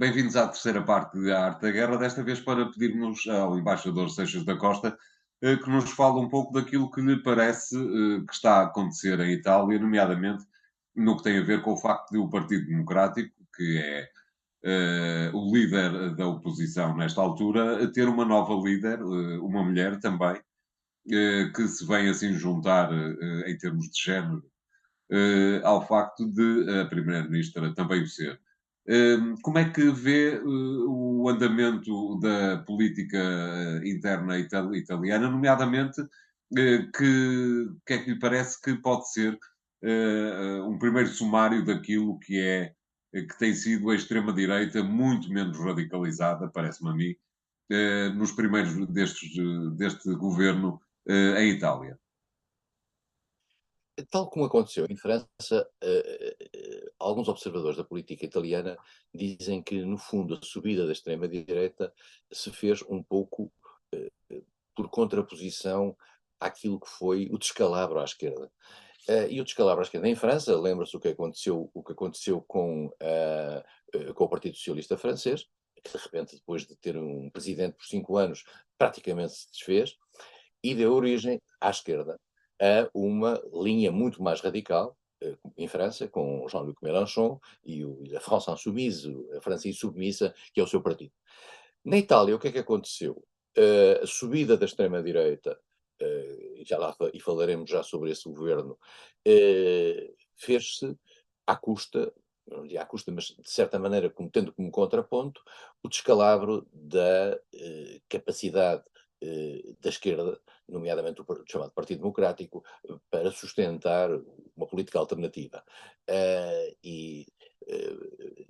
Bem-vindos à terceira parte da Arte da Guerra, desta vez para pedirmos ao embaixador Seixas da Costa que nos fale um pouco daquilo que lhe parece que está a acontecer em Itália, nomeadamente no que tem a ver com o facto de o Partido Democrático, que é o líder da oposição nesta altura, ter uma nova líder, uma mulher também, que se vem assim juntar em termos de género ao facto de a Primeira-Ministra também o ser. Como é que vê o andamento da política interna italiana, nomeadamente, que é que lhe parece que pode ser um primeiro sumário daquilo que tem sido a extrema-direita muito menos radicalizada, parece-me a mim, nos primeiros deste governo em Itália? Tal como aconteceu em França, alguns observadores da política italiana dizem que, no fundo, a subida da extrema-direita se fez um pouco por contraposição àquilo que foi o descalabro à esquerda. E o descalabro à esquerda em França, lembra-se o que aconteceu com o Partido Socialista Francês, que de repente, depois de ter um presidente por 5 anos, praticamente se desfez, e deu origem à esquerda, a uma linha muito mais radical, em França, com Jean-Luc Mélenchon e a France Insoumise, a França Insubmissa, que é o seu partido. Na Itália, o que é que aconteceu? A subida da extrema-direita, e já lá e falaremos já sobre esse governo, fez-se à custa, não diria à custa, mas de certa maneira como tendo como contraponto, o descalabro da capacidade da esquerda, nomeadamente o chamado Partido Democrático, para sustentar uma política alternativa.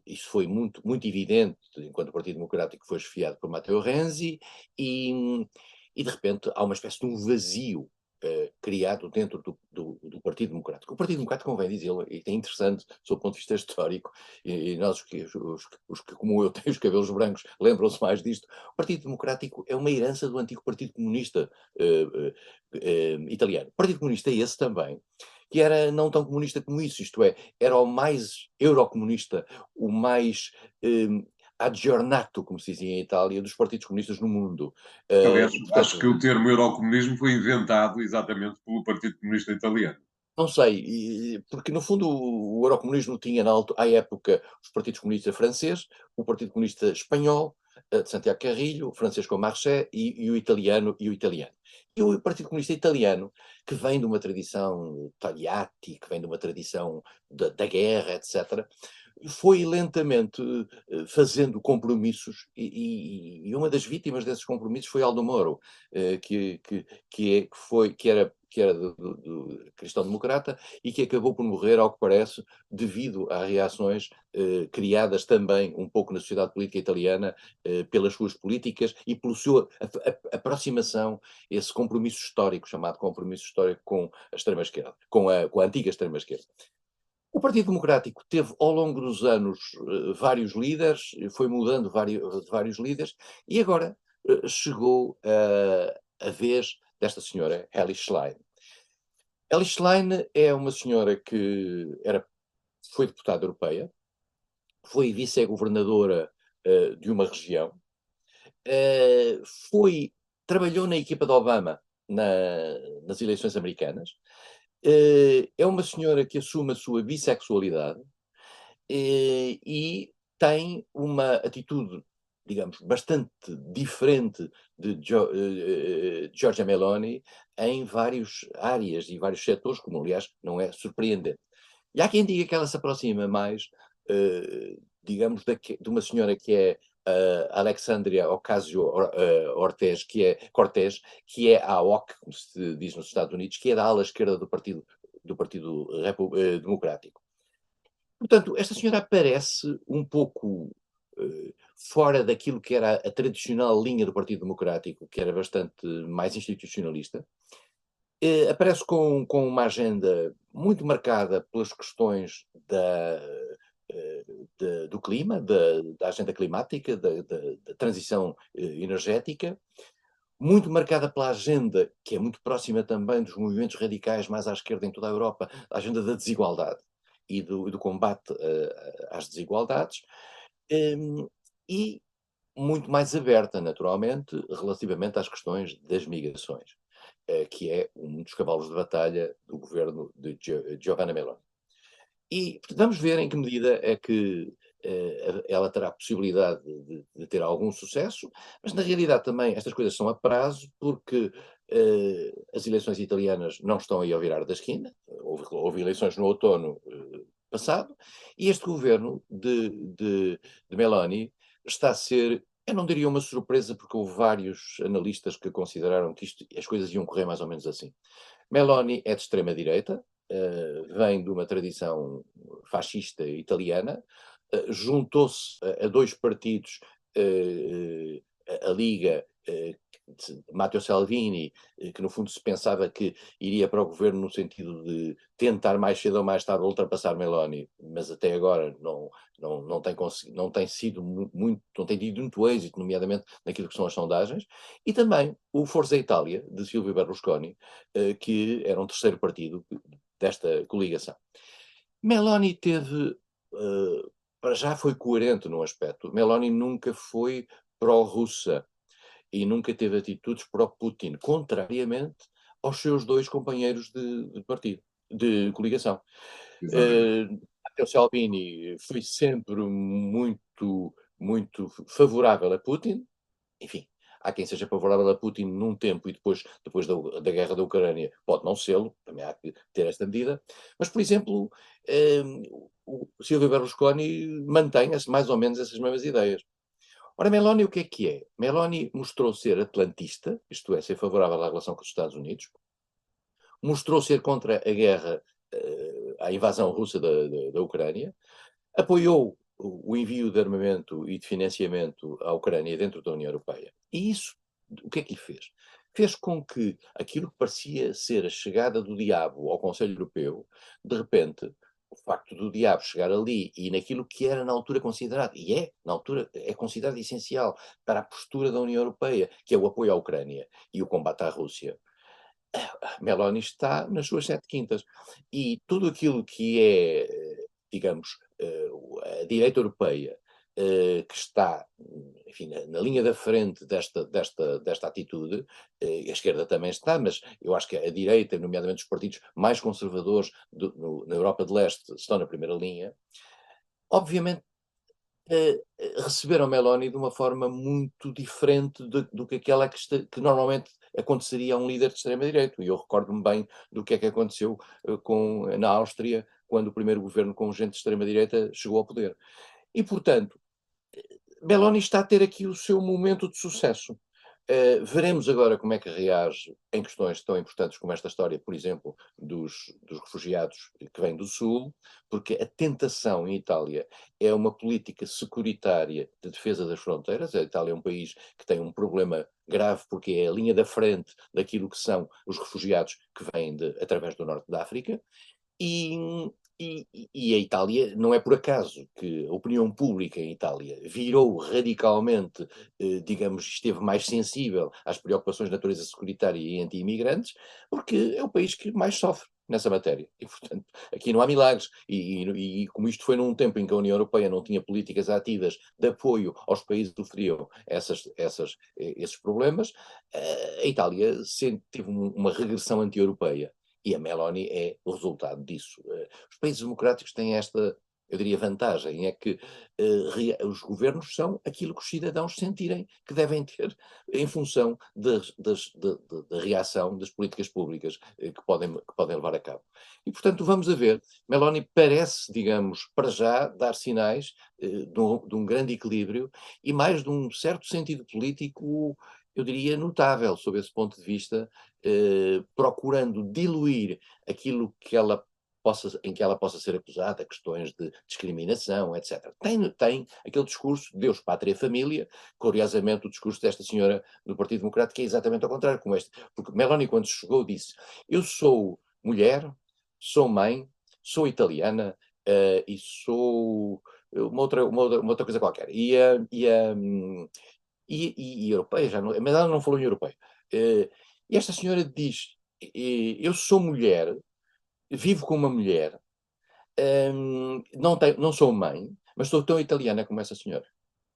Isso foi muito, muito evidente enquanto o Partido Democrático foi esfiado por Matteo Renzi e de repente há uma espécie de um vazio criado dentro do Partido Democrático. O Partido Democrático, convém dizê-lo, e é interessante, sob o ponto de vista histórico, e nós os que, como eu, têm os cabelos brancos, lembram-se mais disto. O Partido Democrático é uma herança do antigo Partido Comunista italiano. O Partido Comunista é esse também, que era não tão comunista como isso, isto é, era o mais eurocomunista, o mais aggiornato, como se dizia em Itália, dos partidos comunistas no mundo. Aliás, E, acho que portanto, o termo eurocomunismo foi inventado exatamente pelo Partido Comunista Italiano. não sei, porque no fundo o eurocomunismo tinha à época os partidos comunistas francês, o Partido Comunista espanhol, de Santiago Carrilho, Francisco Marché e o italiano. E o Partido Comunista italiano, que vem de uma tradição Togliatti, que vem de uma tradição da guerra, etc., foi lentamente fazendo compromissos e uma das vítimas desses compromissos foi Aldo Moro, que era do cristão-democrata e que acabou por morrer, ao que parece, devido a reações criadas também um pouco na sociedade política italiana pelas suas políticas e pela sua aproximação, esse compromisso histórico, chamado compromisso histórico com a extrema-esquerda, com a antiga extrema-esquerda. O Partido Democrático teve ao longo dos anos vários líderes, foi mudando vários líderes, e agora chegou a vez desta senhora, Elly Schlein. Elly Schlein é uma senhora que foi deputada europeia, foi vice-governadora de uma região, eh, foi, trabalhou na equipa de Obama nas eleições americanas, é uma senhora que assume a sua bissexualidade, e tem uma atitude, digamos, bastante diferente de Giorgia Meloni em várias áreas e vários setores, como aliás não é surpreendente. E há quem diga que ela se aproxima mais, digamos, de uma senhora que é Alexandria Ocasio-Cortez, que é a OC, como se diz nos Estados Unidos, que é da ala esquerda do Partido Democrático. Portanto, esta senhora aparece um pouco fora daquilo que era a tradicional linha do Partido Democrático, que era bastante mais institucionalista. Aparece com uma agenda muito marcada pelas questões eh, do clima, da agenda climática, da transição energética, muito marcada pela agenda, que é muito próxima também dos movimentos radicais mais à esquerda em toda a Europa, a agenda da desigualdade e do combate às desigualdades. e muito mais aberta, naturalmente, relativamente às questões das migrações, que é um dos cavalos de batalha do governo de Giovanna Meloni. E vamos ver em que medida é que ela terá a possibilidade de ter algum sucesso, mas na realidade também estas coisas são a prazo, porque as eleições italianas não estão aí ao virar da esquina, houve eleições no outono passado, e este governo de Meloni está a ser, eu não diria uma surpresa, porque houve vários analistas que consideraram que as coisas iam correr mais ou menos assim. Meloni é de extrema-direita, vem de uma tradição fascista italiana, juntou-se a dois partidos, a Liga, de Matteo Salvini, que no fundo se pensava que iria para o governo no sentido de tentar mais cedo ou mais tarde ultrapassar Meloni, mas até agora não tem sido muito, não tem tido muito êxito, nomeadamente naquilo que são as sondagens, e também o Forza Itália, de Silvio Berlusconi, que era um terceiro partido desta coligação. Meloni teve, para já foi coerente no aspecto. Meloni nunca foi pró-russa e nunca teve atitudes pró-Putin, contrariamente aos seus dois companheiros de partido, de coligação. Exatamente. Matteo Salvini foi sempre muito favorável a Putin, enfim, há quem seja favorável a Putin num tempo e depois da guerra da Ucrânia pode não sê-lo, também há que ter esta medida, mas, por exemplo, o Silvio Berlusconi mantém mais ou menos essas mesmas ideias. Ora, Meloni o que é que é? Meloni mostrou ser atlantista, isto é, ser favorável à relação com os Estados Unidos, mostrou ser contra a guerra, a invasão russa da Ucrânia, apoiou o envio de armamento e de financiamento à Ucrânia dentro da União Europeia. E isso, o que é que lhe fez? Fez com que aquilo que parecia ser a chegada do diabo ao Conselho Europeu, de repente, o facto do diabo chegar ali e naquilo que era na altura considerado, e é, na altura, é considerado essencial para a postura da União Europeia, que é o apoio à Ucrânia e o combate à Rússia, Meloni está nas suas sete quintas. E tudo aquilo que é, digamos, a direita europeia, que está, enfim, na linha da frente desta atitude, a esquerda também está, mas eu acho que a direita, nomeadamente os partidos mais conservadores na Europa de Leste, estão na primeira linha. Obviamente receberam Meloni de uma forma muito diferente do que aquela que normalmente aconteceria a um líder de extrema-direita. E eu recordo-me bem do que é que aconteceu na Áustria, quando o primeiro governo com gente de extrema-direita chegou ao poder. E, portanto, Meloni está a ter aqui o seu momento de sucesso. Veremos agora como é que reage em questões tão importantes como esta história, por exemplo, dos refugiados que vêm do Sul, porque a tentação em Itália é uma política securitária de defesa das fronteiras. A Itália é um país que tem um problema grave porque é a linha da frente daquilo que são os refugiados que vêm através do norte da África. E, e a Itália, não é por acaso que a opinião pública em Itália virou radicalmente, digamos, esteve mais sensível às preocupações de natureza securitária e anti-imigrantes, porque é o país que mais sofre nessa matéria. E, portanto, aqui não há milagres. E como isto foi num tempo em que a União Europeia não tinha políticas ativas de apoio aos países que sofriam esses problemas, a Itália sempre teve uma regressão anti-europeia. E a Meloni é o resultado disso. Os países democráticos têm esta, eu diria, vantagem, é que os governos são aquilo que os cidadãos sentirem que devem ter em função da reação das políticas públicas que podem levar a cabo. E, portanto, vamos a ver. Meloni parece, digamos, para já, dar sinais de um grande equilíbrio e mais de um certo sentido político, eu diria, notável, sob esse ponto de vista, procurando diluir aquilo em que ela possa ser acusada, questões de discriminação, etc. Tem aquele discurso Deus, Pátria, Família, curiosamente o discurso desta senhora do Partido Democrático é exatamente ao contrário, como este, porque Meloni quando chegou disse, eu sou mulher, sou mãe, sou italiana e sou uma outra coisa qualquer. E europeia, mas ela não falou em europeia. E esta senhora diz: eu sou mulher, vivo com uma mulher, não sou mãe, mas sou tão italiana como essa senhora.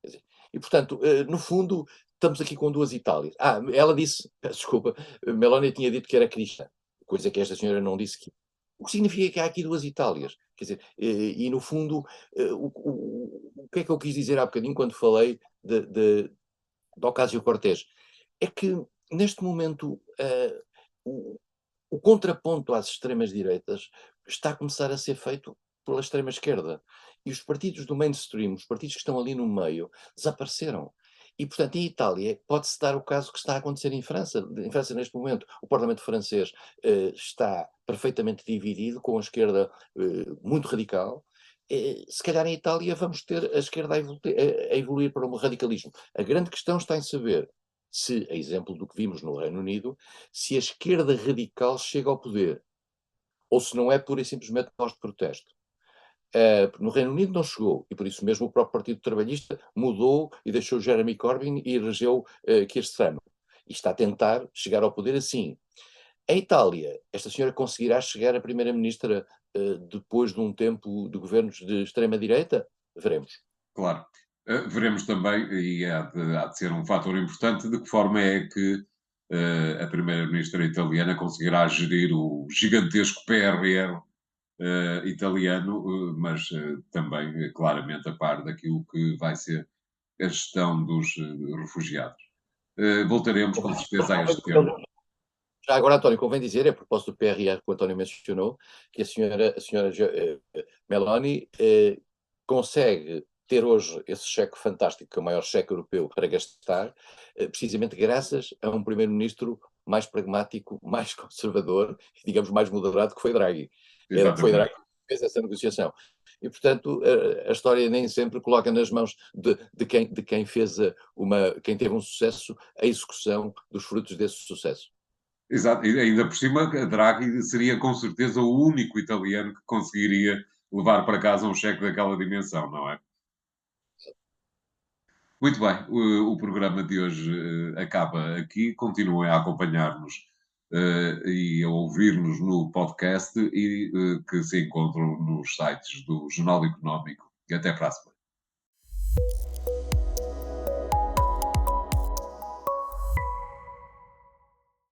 Quer dizer, E, portanto, no fundo, estamos aqui com duas Itálias. Ela disse, peço desculpa, Meloni tinha dito que era cristã, coisa que esta senhora não disse que. O que significa que há aqui duas Itálias. Quer dizer, e no fundo, o que é que eu quis dizer há bocadinho quando falei de Ocasio-Cortez? É que, neste momento, o contraponto às extremas-direitas está a começar a ser feito pela extrema-esquerda. E os partidos do mainstream, os partidos que estão ali no meio, desapareceram. E, portanto, em Itália, pode-se dar o caso que está a acontecer em França. Em França, neste momento, o Parlamento francês está perfeitamente dividido, com a esquerda muito radical. Se calhar em Itália vamos ter a esquerda a evoluir para um radicalismo. A grande questão está em saber se, a exemplo do que vimos no Reino Unido, se a esquerda radical chega ao poder, ou se não é pura e simplesmente voz de protesto. No Reino Unido não chegou, e por isso mesmo o próprio Partido Trabalhista mudou e deixou Jeremy Corbyn e elegeu Keir Starmer. E está a tentar chegar ao poder assim. Em Itália, esta senhora conseguirá chegar a primeira-ministra depois de um tempo de governos de extrema-direita? Veremos. Claro. Veremos também, e há de ser um fator importante, de que forma é que a primeira-ministra italiana conseguirá gerir o gigantesco PRR italiano, mas também claramente a par daquilo que vai ser a gestão dos refugiados. Voltaremos com certeza a este tema. Já agora, António, convém dizer, a propósito do PRR que o António mencionou, que a senhora Meloni consegue ter hoje esse cheque fantástico, que é o maior cheque europeu para gastar, precisamente graças a um primeiro-ministro mais pragmático, mais conservador, digamos mais moderado, que foi Draghi. Foi Exatamente. Draghi que fez essa negociação. E, portanto, a história nem sempre coloca nas mãos de quem fez quem teve um sucesso, a execução dos frutos desse sucesso. Exato, e ainda por cima, Draghi seria com certeza o único italiano que conseguiria levar para casa um cheque daquela dimensão, não é? Muito bem, o programa de hoje acaba aqui. Continuem a acompanhar-nos e a ouvir-nos no podcast e que se encontram nos sites do Jornal Económico. E até para a semana.